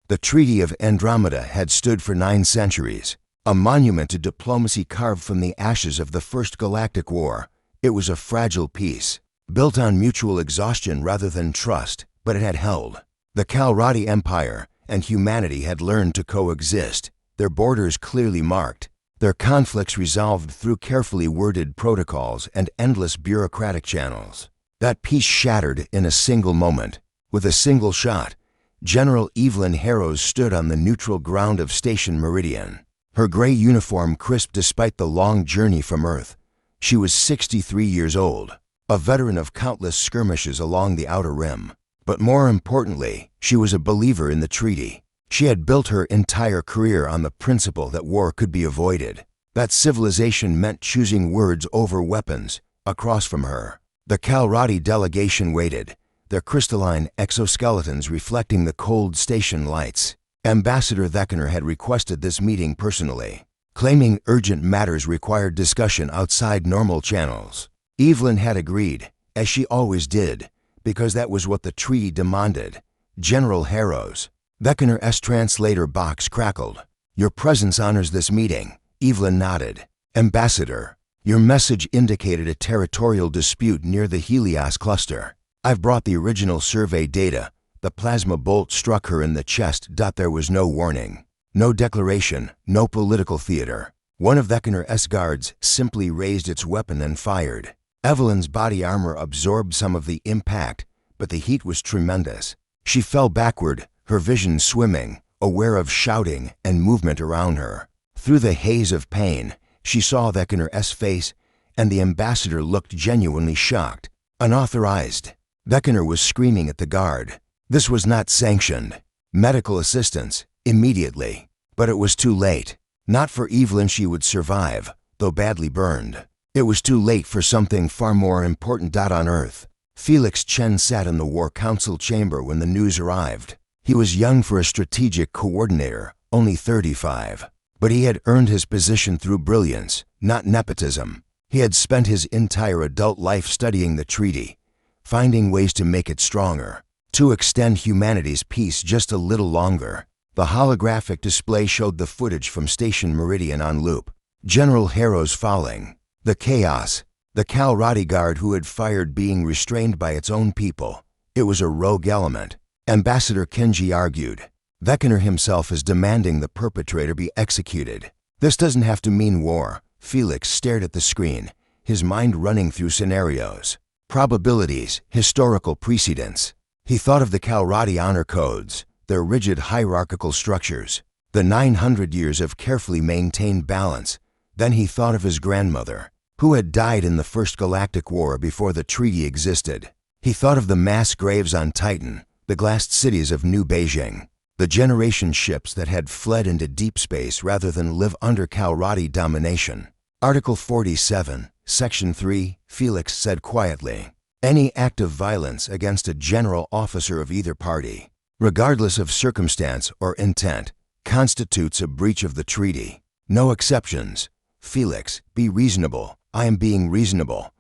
The Treaty of Andromeda had stood for 9 centuries, a monument to diplomacy carved from the ashes of the First Galactic War. It was a fragile peace, built on mutual exhaustion rather than trust, but it had held. The Kalrati Empire and humanity had learned to coexist, their borders clearly marked, their conflicts resolved through carefully worded protocols and endless bureaucratic channels. That peace shattered in a single moment. With a single shot, General Evelyn Harrows stood on the neutral ground of Station Meridian, her gray uniform crisp despite the long journey from Earth. She was 63 years old, a veteran of countless skirmishes along the Outer Rim. But more importantly, she was a believer in the treaty. She had built her entire career on the principle that war could be avoided, that civilization meant choosing words over weapons. Across from her, the Kalrati delegation waited, their crystalline exoskeletons reflecting the cold station lights. Ambassador Thekiner had requested this meeting personally, claiming urgent matters required discussion outside normal channels. Evelyn had agreed, as she always did, because that was what the treaty demanded. General Harrows. Thekiner's translator box crackled. "Your presence honors this meeting." Evelyn nodded. "Ambassador, your message indicated a territorial dispute near the Helios cluster. I've brought the original survey data." The plasma bolt struck her in the chest. There was no warning, no declaration, no political theater. One of Thekiner's guards simply raised its weapon and fired. Evelyn's body armor absorbed some of the impact, but the heat was tremendous. She fell backward, her vision swimming, aware of shouting and movement around her. Through the haze of pain, she saw Thekiner's face, and the ambassador looked genuinely shocked. Unauthorized. Thekiner was screaming at the guard. This was not sanctioned. Medical assistance, immediately. But it was too late. Not for Evelyn. She would survive, though badly burned. It was too late for something far more important. On Earth, Felix Chen sat in the War Council chamber when the news arrived. He was young for a strategic coordinator, only 35. But he had earned his position through brilliance, not nepotism. He had spent his entire adult life studying the treaty, finding ways to make it stronger, to extend humanity's peace just a little longer. The holographic display showed the footage from Station Meridian on loop. General Harrows falling. The chaos. The Kalrati guard who had fired being restrained by its own people. It was a rogue element. Ambassador Kenji argued. Thekiner himself is demanding the perpetrator be executed. This doesn't have to mean war. Felix stared at the screen, his mind running through scenarios, probabilities, historical precedents. He thought of the Kalrati honor codes, their rigid hierarchical structures, the 900 years of carefully maintained balance. Then he thought of his grandmother, who had died in the First Galactic War before the treaty existed. He thought of the mass graves on Titan, the glassed cities of New Beijing, the generation ships that had fled into deep space rather than live under Kalrati domination. Article 47, Section 3, Felix said quietly. Any act of violence against a general officer of either party, regardless of circumstance or intent, constitutes a breach of the treaty. No exceptions. Felix, be reasonable. I am being reasonable.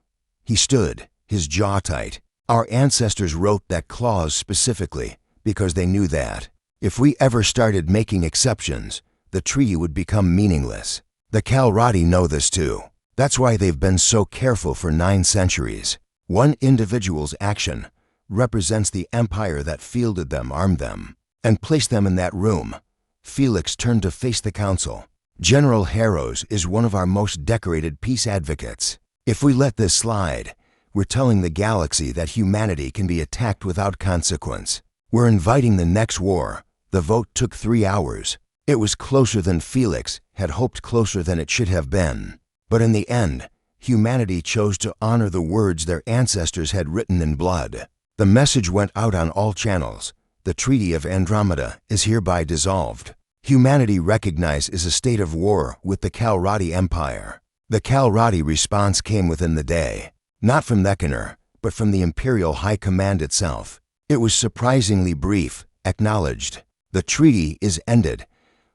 He stood, his jaw tight. Our ancestors wrote that clause specifically because they knew that if we ever started making exceptions, the treaty would become meaningless. The Kalrati know this too. That's why they've been so careful for 9 centuries. One individual's action represents the empire that fielded them, armed them, and placed them in that room. Felix turned to face the council. General Harrows is one of our most decorated peace advocates. If we let this slide, we're telling the galaxy that humanity can be attacked without consequence. We're inviting the next war. The vote took 3 hours. It was closer than Felix had hoped, closer than it should have been. But in the end, humanity chose to honor the words their ancestors had written in blood. The message went out on all channels. The Treaty of Andromeda is hereby dissolved. Humanity recognizes a state of war with the Kalrati Empire. The Kalrati response came within the day, not from Thekiner, but from the Imperial High Command itself. It was surprisingly brief, acknowledged. The treaty is ended.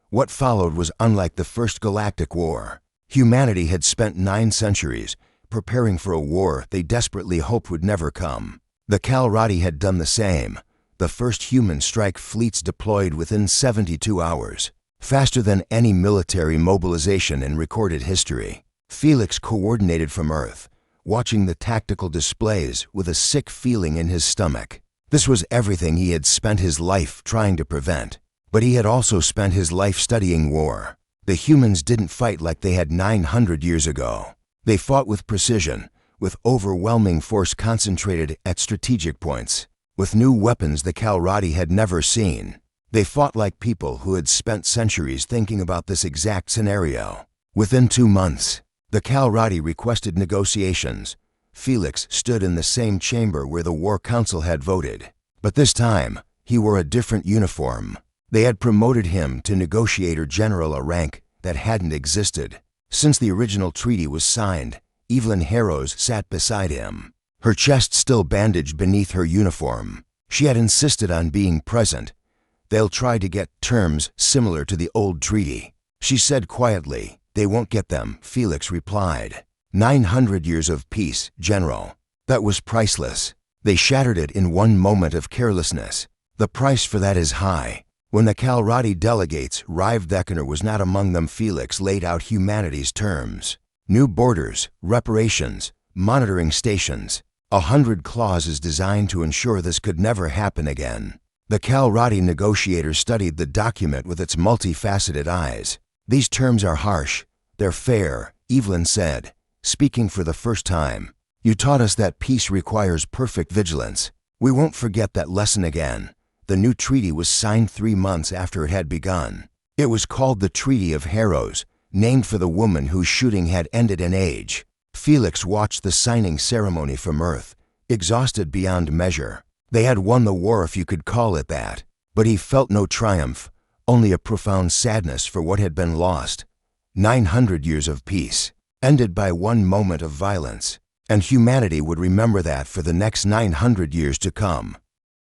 What followed was unlike the First Galactic War. Humanity had spent 9 centuries preparing for a war they desperately hoped would never come. The Kalrati had done the same. The first human strike fleets deployed within 72 hours, faster than any military mobilization in recorded history. Felix coordinated from Earth, watching the tactical displays with a sick feeling in his stomach. This was everything he had spent his life trying to prevent. But he had also spent his life studying war. The humans didn't fight like they had 900 years ago. They fought with precision, with overwhelming force concentrated at strategic points, with new weapons the Kalrati had never seen. They fought like people who had spent centuries thinking about this exact scenario. Within 2 months, the Kalrati requested negotiations. Felix stood in the same chamber where the War Council had voted. But this time, he wore a different uniform. They had promoted him to negotiator general, a rank that hadn't existed. Since the original treaty was signed, Evelyn Harrows sat beside him, her chest still bandaged beneath her uniform. She had insisted on being present. They'll try to get terms similar to the old treaty. She said quietly. They won't get them, Felix replied. 900 years of peace, General. That was priceless. They shattered it in one moment of carelessness. The price for that is high. When the Kalrati delegates arrived, Deckener was not among them. Felix laid out humanity's terms. New borders, reparations, monitoring stations. 100 clauses designed to ensure this could never happen again. The Kalrati negotiators studied the document with its multifaceted eyes. These terms are harsh. They're fair, Evelyn said, speaking for the first time. You taught us that peace requires perfect vigilance. We won't forget that lesson again. The new treaty was signed 3 months after it had begun. It was called the Treaty of Harrows, named for the woman whose shooting had ended in age. Felix watched the signing ceremony from Earth, exhausted beyond measure. They had won the war, if you could call it that. But he felt no triumph, only a profound sadness for what had been lost. 900 years of peace, ended by one moment of violence. And humanity would remember that for the next 900 years to come.